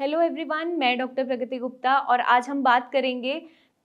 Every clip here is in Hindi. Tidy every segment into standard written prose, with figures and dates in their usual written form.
हेलो एवरीवन, मैं डॉक्टर प्रगति गुप्ता और आज हम बात करेंगे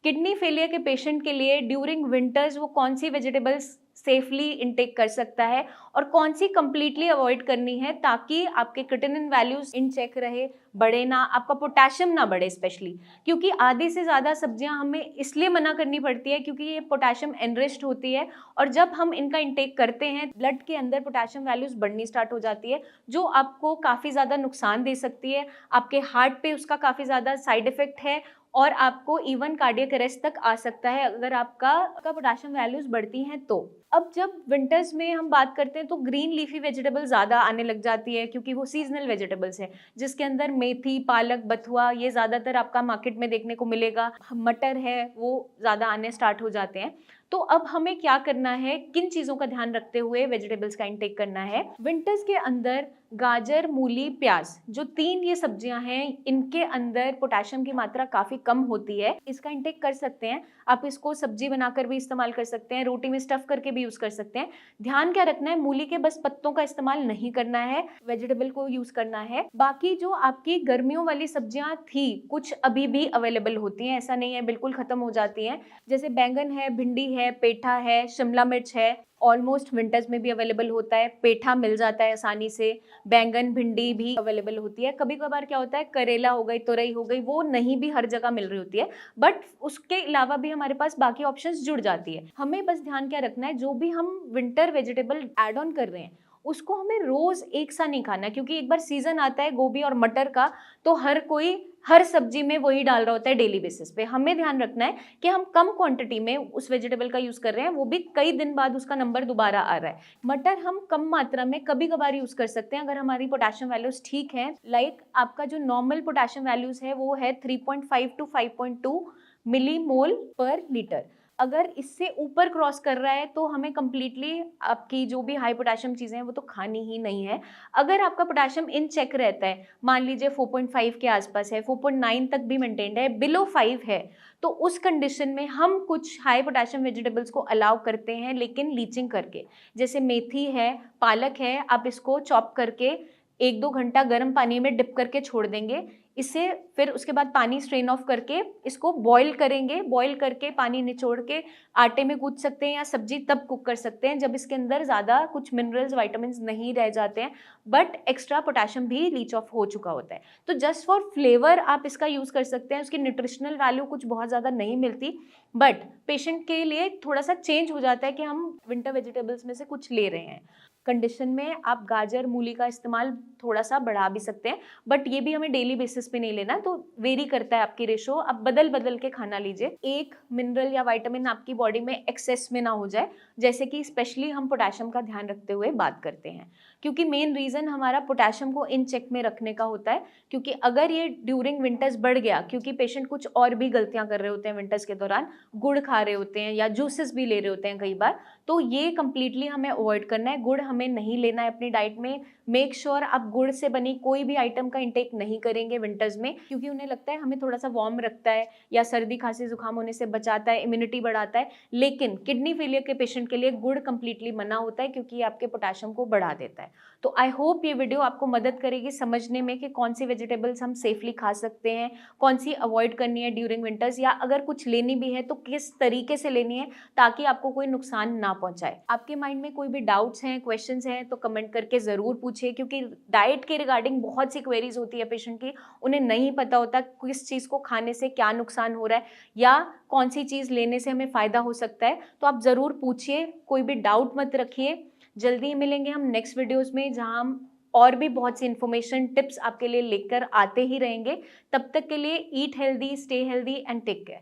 किडनी फेलियर के पेशेंट के लिए ड्यूरिंग विंटर्स वो कौन सी वेजिटेबल्स सेफली इनटेक कर सकता है और कौन सी कंप्लीटली अवॉइड करनी है ताकि आपके क्रिएटिनिन वैल्यूज इन चेक रहे, बढ़े ना, आपका पोटेशियम ना बढ़े स्पेशली। क्योंकि आधी से ज़्यादा सब्जियां हमें इसलिए मना करनी पड़ती है क्योंकि ये पोटेशियम एनरिच्ड होती है और जब हम इनका इंटेक करते हैं ब्लड के अंदर पोटेशियम वैल्यूज बढ़नी स्टार्ट हो जाती है जो आपको काफ़ी ज़्यादा नुकसान दे सकती है। आपके हार्ट पे उसका काफ़ी ज़्यादा साइड इफेक्ट है और आपको इवन कार्डियक अरेस्ट तक आ सकता है अगर आपका पोटेशियम वैल्यूज बढ़ती हैं तो। अब जब विंटर्स में हम बात करते हैं तो ग्रीन लीफी वेजिटेबल ज़्यादा आने लग जाती है क्योंकि वो सीजनल वेजिटेबल्स हैं जिसके अंदर मेथी, पालक, बथुआ ये ज़्यादातर आपका मार्केट में देखने को मिलेगा। मटर है वो ज़्यादा आने स्टार्ट हो जाते हैं। तो अब हमें क्या करना है, किन चीज़ों का ध्यान रखते हुए वेजिटेबल्स का इंटेक करना है। विंटर्स के अंदर गाजर, मूली, प्याज जो तीन ये सब्जियां हैं इनके अंदर पोटेशियम की मात्रा काफ़ी कम होती है। इसका इंटेक कर सकते हैं आप, इसको सब्जी बनाकर भी इस्तेमाल कर सकते हैं, रोटी में स्टफ करके भी यूज़ कर सकते हैं। ध्यान क्या रखना है, मूली के बस पत्तों का इस्तेमाल नहीं करना है, वेजिटेबल को यूज़ करना है। बाकी जो आपकी गर्मियों वाली सब्जियां थी कुछ अभी भी अवेलेबल होती हैं, ऐसा नहीं है बिल्कुल ख़त्म हो जाती हैं। जैसे बैंगन है, भिंडी है, पेठा है, शिमला मिर्च है, ऑलमोस्ट विंटर्स में भी अवेलेबल होता है। पेठा मिल जाता है आसानी से, बैंगन, भिंडी भी अवेलेबल होती है। कभी कभार क्या होता है, करेला हो गई, तुरई हो गई, वो नहीं भी हर जगह मिल रही होती है, बट उसके अलावा भी हमारे पास बाकी ऑप्शंस जुड़ जाती है। हमें बस ध्यान क्या रखना है, जो भी हम विंटर वेजिटेबल ऐड ऑन कर रहे हैं उसको हमें रोज एक सा नहीं खाना, क्योंकि एक बार सीजन आता है गोभी और मटर का तो हर कोई हर सब्जी में वही डाल रहा होता है डेली बेसिस पे। हमें ध्यान रखना है कि हम कम क्वांटिटी में उस वेजिटेबल का यूज कर रहे हैं, वो भी कई दिन बाद उसका नंबर दोबारा आ रहा है। मटर हम कम मात्रा में कभी कभार यूज कर सकते हैं अगर हमारी पोटेशियम वैल्यूज ठीक है। लाइक आपका जो नॉर्मल पोटेशियम वैल्यूज है वो है 3.5 टू 5.2 मिलीमोल पर लीटर। अगर इससे ऊपर क्रॉस कर रहा है तो हमें कंप्लीटली आपकी जो भी हाई पोटेशियम चीज़ें हैं वो तो खानी ही नहीं है। अगर आपका पोटेशियम इन चेक रहता है, मान लीजिए 4.5 के आसपास है, 4.9 तक भी मेंटेन्ड है, बिलो 5 है, तो उस कंडीशन में हम कुछ हाई पोटेशियम वेजिटेबल्स को अलाउ करते हैं, लेकिन लीचिंग करके। जैसे मेथी है, पालक है, आप इसको चॉप करके 1-2 घंटा गर्म पानी में डिप करके छोड़ देंगे। इसे फिर उसके बाद पानी स्ट्रेन ऑफ करके इसको बॉईल करेंगे। बॉईल करके पानी निचोड़ के आटे में गूंथ सकते हैं या सब्जी तब कुक कर सकते हैं जब इसके अंदर ज़्यादा कुछ मिनरल्स, विटामिन्स नहीं रह जाते हैं, बट एक्स्ट्रा पोटेशियम भी लीच ऑफ हो चुका होता है। तो जस्ट फॉर फ्लेवर आप इसका यूज़ कर सकते हैं। उसकी न्यूट्रिशनल वैल्यू कुछ बहुत ज़्यादा नहीं मिलती, बट पेशेंट के लिए थोड़ा सा चेंज हो जाता है कि हम विंटर वेजिटेबल्स में से कुछ ले रहे हैं। कंडीशन में आप गाजर, मूली का इस्तेमाल थोड़ा सा बढ़ा भी सकते हैं, बट ये भी हमें डेली बेसिस पे नहीं लेना, तो वेरी करता है आपकी रेशो। आप बदल बदल के खाना लीजिए, एक मिनरल या विटामिन आपकी बॉडी में एक्सेस में ना हो जाए, जैसे कि स्पेशली हम पोटेशियम का ध्यान रखते हुए बात करते हैं। क्योंकि मेन रीज़न हमारा पोटेशियम को इन चेक में रखने का होता है। क्योंकि अगर ये ड्यूरिंग विंटर्स बढ़ गया, क्योंकि पेशेंट कुछ और भी गलतियां कर रहे होते हैं विंटर्स के दौरान, गुड़ खा रहे होते हैं या जूसेस भी ले रहे होते हैं कई बार, तो ये कंप्लीटली हमें अवॉइड करना है। गुड़ हमें नहीं लेना है अपनी डाइट में। मेक श्योर आप गुड़ से बनी कोई भी आइटम का इंटेक नहीं करेंगे विंटर्स में, क्योंकि उन्हें लगता है हमें थोड़ा सा वार्म रखता है या सर्दी, खांसी, जुकाम होने से बचाता है, इम्यूनिटी बढ़ाता है। लेकिन किडनी फेलियर के पेशेंट के लिए गुड़ कंप्लीटली मना होता है क्योंकि ये आपके पोटेशियम को बढ़ा देता है। तो आई होप ये वीडियो आपको मदद करेगी समझने में कि कौन सी वेजिटेबल्स हम सेफली खा सकते हैं, कौन सी अवॉइड करनी है ड्यूरिंग विंटर्स, या अगर कुछ लेनी भी है तो किस तरीके से लेनी है ताकि आपको कोई नुकसान ना पहुंचाए। आपके माइंड में कोई भी डाउट्स हैं, क्वेश्चंस हैं तो कमेंट करके ज़रूर पूछिए, क्योंकि डाइट के रिगार्डिंग बहुत सी क्वेरीज होती है पेशेंट की। उन्हें नहीं पता होता किस चीज़ को खाने से क्या नुकसान हो रहा है या कौन सी चीज़ लेने से हमें फ़ायदा हो सकता है। तो आप ज़रूर पूछिए, कोई भी डाउट मत रखिए। जल्दी ही मिलेंगे हम नेक्स्ट वीडियोज़ में, जहाँ हम और भी बहुत सी इन्फॉर्मेशन, टिप्स आपके लिए लेकर आते ही रहेंगे। तब तक के लिए eat healthy, stay healthy and take care.